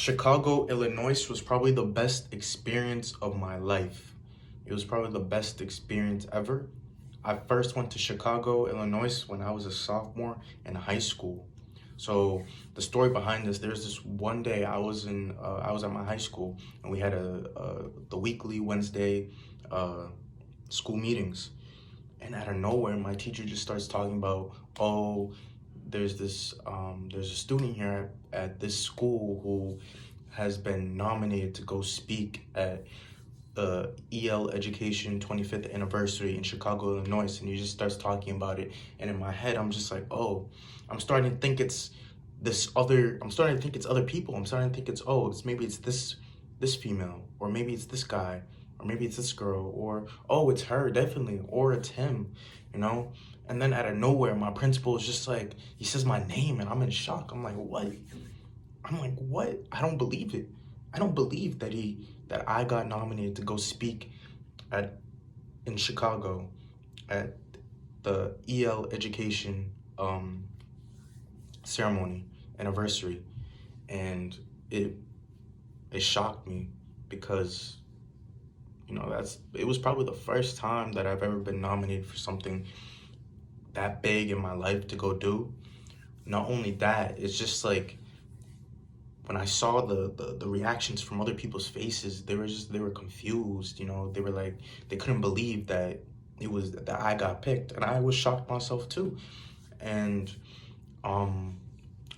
Chicago, Illinois was probably the best experience of my life. It was probably the best experience ever. I first went to Chicago, Illinois when I was a sophomore in high school. So the story behind this, there's this one day I was at my high school and we had the weekly Wednesday uh, school meetings. And out of nowhere, my teacher just starts talking about, oh, there's a student here at this school who has been nominated to go speak at the EL Education 25th anniversary in Chicago, Illinois, and he just starts talking about it. And in my head, I'm just like, oh, I'm starting to think it's I'm starting to think it's other people. I'm starting to think maybe it's this female, or maybe it's this guy, or maybe it's this girl, or oh, it's her, definitely, or it's him, you know? And then out of nowhere, my principal is just like, he says my name and I'm in shock. I'm like, what? I'm like, what? I don't believe it. I don't believe that I got nominated to go speak at in Chicago at the EL Education ceremony anniversary. And it it shocked me because it was probably the first time that I've ever been nominated for something that big in my life to go do. Not only that, it's just like when I saw the reactions from other people's faces, they were confused, they were like, they couldn't believe that it was that I got picked, and I was shocked myself too. And um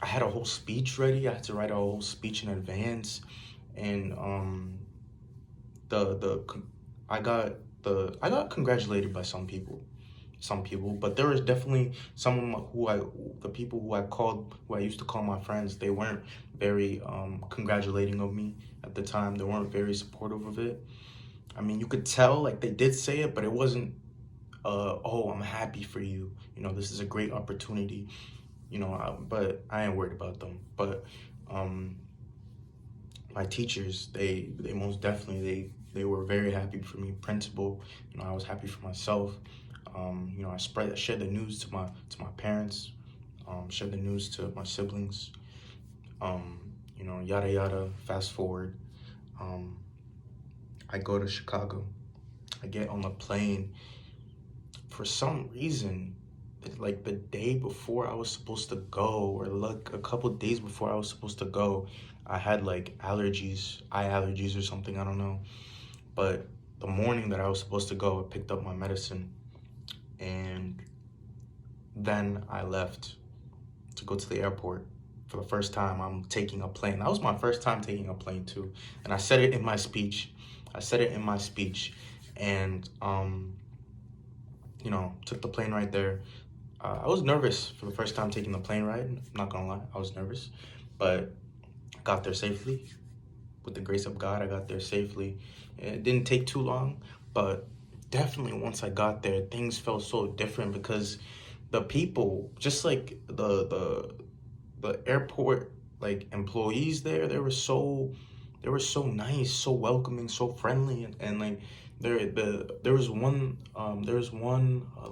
I had a whole speech ready. I had to write a whole speech in advance, and the I got congratulated by some people, but there was definitely some the people who I used to call my friends, they weren't very congratulating of me at the time. They weren't very supportive of it. I mean, you could tell like they did say it, but it wasn't oh, I'm happy for you. This is a great opportunity. But I ain't worried about them. But um my teachers, they most definitely they were very happy for me. Principal, I was happy for myself. I shared the news to my parents, shared the news to my siblings. Yada yada. Fast forward, um, I go to Chicago. I get on the plane. For some reason, like the day before I was supposed to go, or like a couple days before I was supposed to go, I had like allergies, eye allergies or something, I don't know. But the morning that I was supposed to go, I picked up my medicine, and then I left to go to the airport. For the first time, I'm taking a plane. That was my first time taking a plane too. And I said it in my speech. I said it in my speech. And took the plane right there. I was nervous for the first time taking the plane ride. I'm not gonna lie, I was nervous, but I got there safely. With the grace of God, I got there safely. It didn't take too long, but definitely once I got there, things felt so different because the people, just like the airport like employees there, they were so nice, so welcoming, so friendly, and like there was one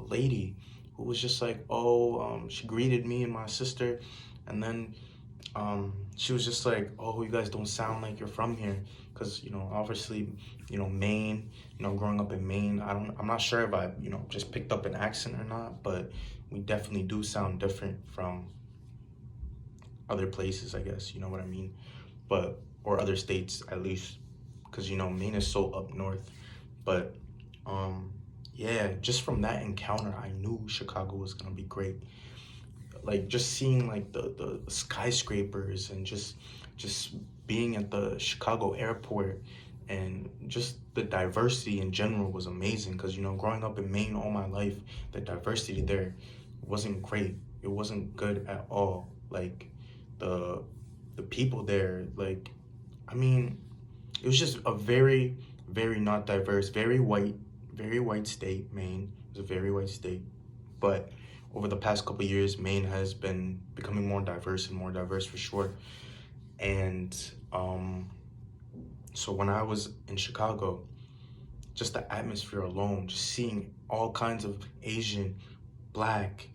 lady who was just like, oh, she greeted me and my sister, and then she was just like, oh, you guys don't sound like you're from here, because obviously, Maine, growing up in Maine, I'm not sure if I just picked up an accent or not, but we definitely do sound different from other places, I guess, you know what I mean? But or other states at least, because Maine is so up north. But yeah, just from that encounter, I knew Chicago was gonna be great. Like just seeing like the skyscrapers, and just being at the Chicago airport, and just the diversity in general was amazing, because growing up in Maine all my life, the diversity there wasn't great. It wasn't good at all. Like the the people there, like, I mean, it was just a very, very not diverse, very white state. Maine is a very white state, but over the past couple of years, Maine has been becoming more diverse, and more diverse for sure. And so when I was in Chicago, just the atmosphere alone, just seeing all kinds of Asian, Black,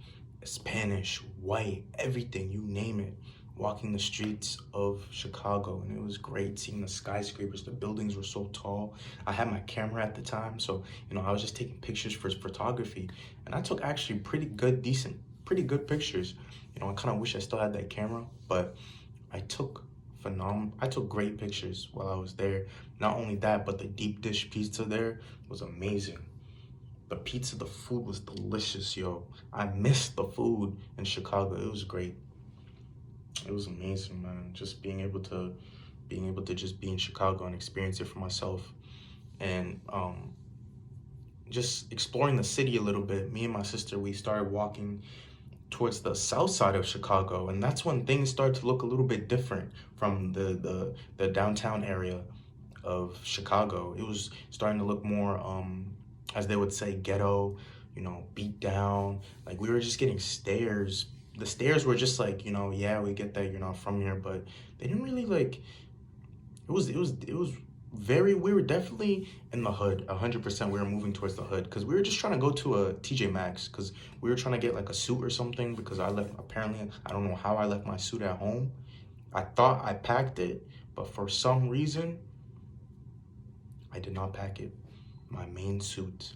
Spanish, white, everything, you name it, walking the streets of Chicago, and it was great seeing the skyscrapers. The buildings were so tall. I had my camera at the time, so I was just taking pictures for photography, and I took actually pretty good pictures. I kind of wish I still had that camera, but I took I took great pictures while I was there. Not only that, but the deep dish pizza there was amazing. The food was delicious, yo. I missed the food in Chicago. It was great. It was amazing, man. Just being able to just be in Chicago and experience it for myself, and just exploring the city a little bit. Me and my sister, we started walking towards the south side of Chicago, and that's when things started to look a little bit different from the downtown area of Chicago. It was starting to look more as they would say, ghetto, beat down. Like, we were just getting stares. The stares were just like, yeah, we get that you're not from here, but they didn't really like. It was very. We were definitely in the hood, 100%. We were moving towards the hood because we were just trying to go to a TJ Maxx because we were trying to get like a suit or something because apparently, I don't know how I left my suit at home. I thought I packed it, but for some reason, I did not pack it. My main suit.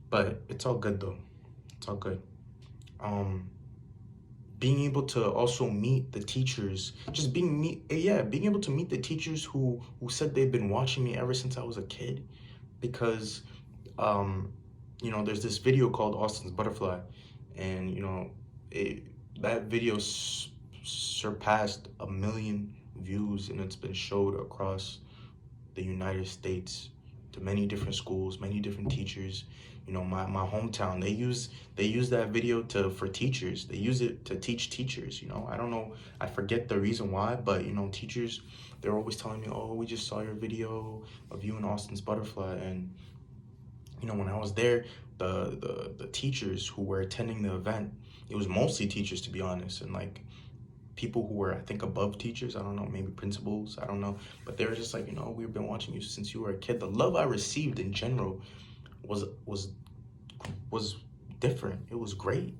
But it's all good though. It's all good. Being able to also meet the teachers, being able to meet the teachers who said they've been watching me ever since I was a kid, because there's this video called Austin's Butterfly, and that video surpassed 1 million views, and it's been showed across the United States to many different schools, many different teachers. My hometown, they use that video for teachers. They use it to teach teachers. I don't know, I forget the reason why, but teachers, they're always telling me, oh, we just saw your video of you and Austin's Butterfly. And when I was there, the teachers who were attending the event, it was mostly teachers, to be honest, and like people who were, I think, above teachers. I don't know, maybe principals, I don't know, but they were just like, we've been watching you since you were a kid. The love I received in general was different. It was great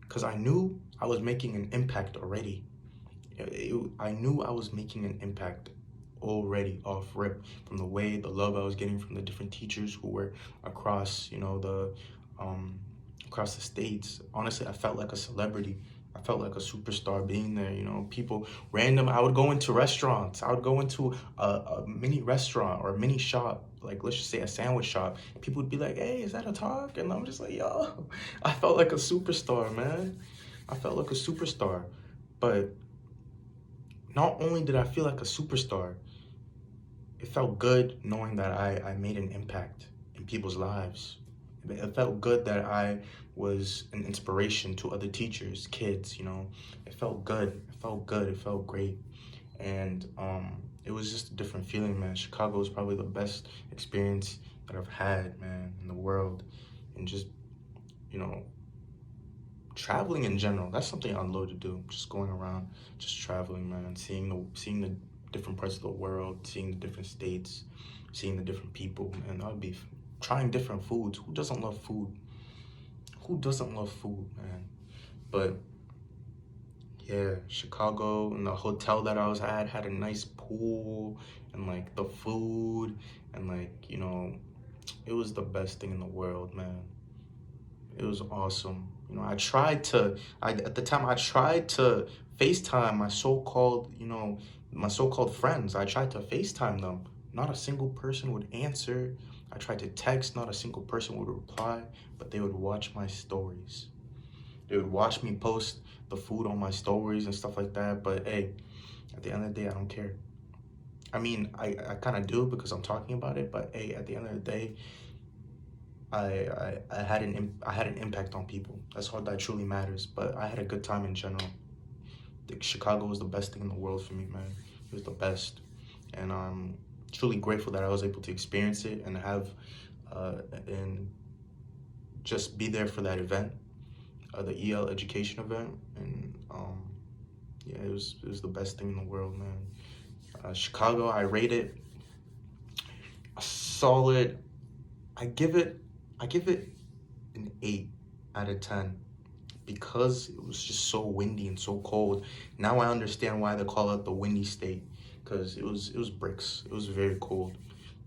because I knew I was making an impact already. I knew I was making an impact already off rip, from the love I was getting from the different teachers who were across across the states. Honestly, I felt like a celebrity. I felt like a superstar being there. People random. I would go into restaurants. I would go into a mini restaurant or a mini shop, like let's just say a sandwich shop. People would be like, "Hey, is that a talk?" And I'm just like, "Yo," I felt like a superstar, man. I felt like a superstar. But not only did I feel like a superstar, it felt good knowing that I made an impact in people's lives. It felt good that I was an inspiration to other teachers, kids. It felt good. It felt good. It felt great. And it was just a different feeling, man. Chicago was probably the best experience that I've had, man, in the world. And just, traveling in general, that's something I'd love to do. Just going around, just traveling, man, seeing the different parts of the world, seeing the different states, seeing the different people, and that would be trying different foods. Who doesn't love food? Who doesn't love food, man? But yeah, Chicago, and the hotel that I was at had a nice pool, and like the food, and like it was the best thing in the world, man. It was awesome. At the time I tried to FaceTime my so-called friends. I tried to FaceTime them. Not a single person would answer. I tried to text, not a single person would reply, but they would watch my stories. They would watch me post the food on my stories and stuff like that, but hey, at the end of the day, I don't care. I mean, I kind of do because I'm talking about it, but hey, at the end of the day, I had an impact on people. That's all that truly matters. But I had a good time in general. Chicago was the best thing in the world for me, man. It was the best, and I'm truly grateful that I was able to experience it and and just be there for that event, the EL education event, and yeah, it was the best thing in the world, man. Chicago, I rate it a solid. I give it an 8 out of 10 because it was just so windy and so cold. Now I understand why they call it the windy state, because it was bricks. It was very cold,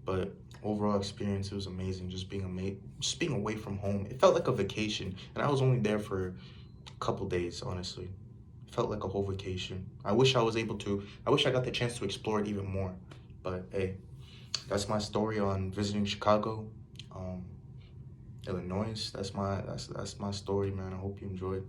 but overall experience, it was amazing. Just being away from home. It felt like a vacation, and I was only there for a couple days, honestly. It felt like a whole vacation. I wish I got the chance to explore it even more. But hey, that's my story on visiting Chicago, um, Illinois. That's my story, man. I hope you enjoyed.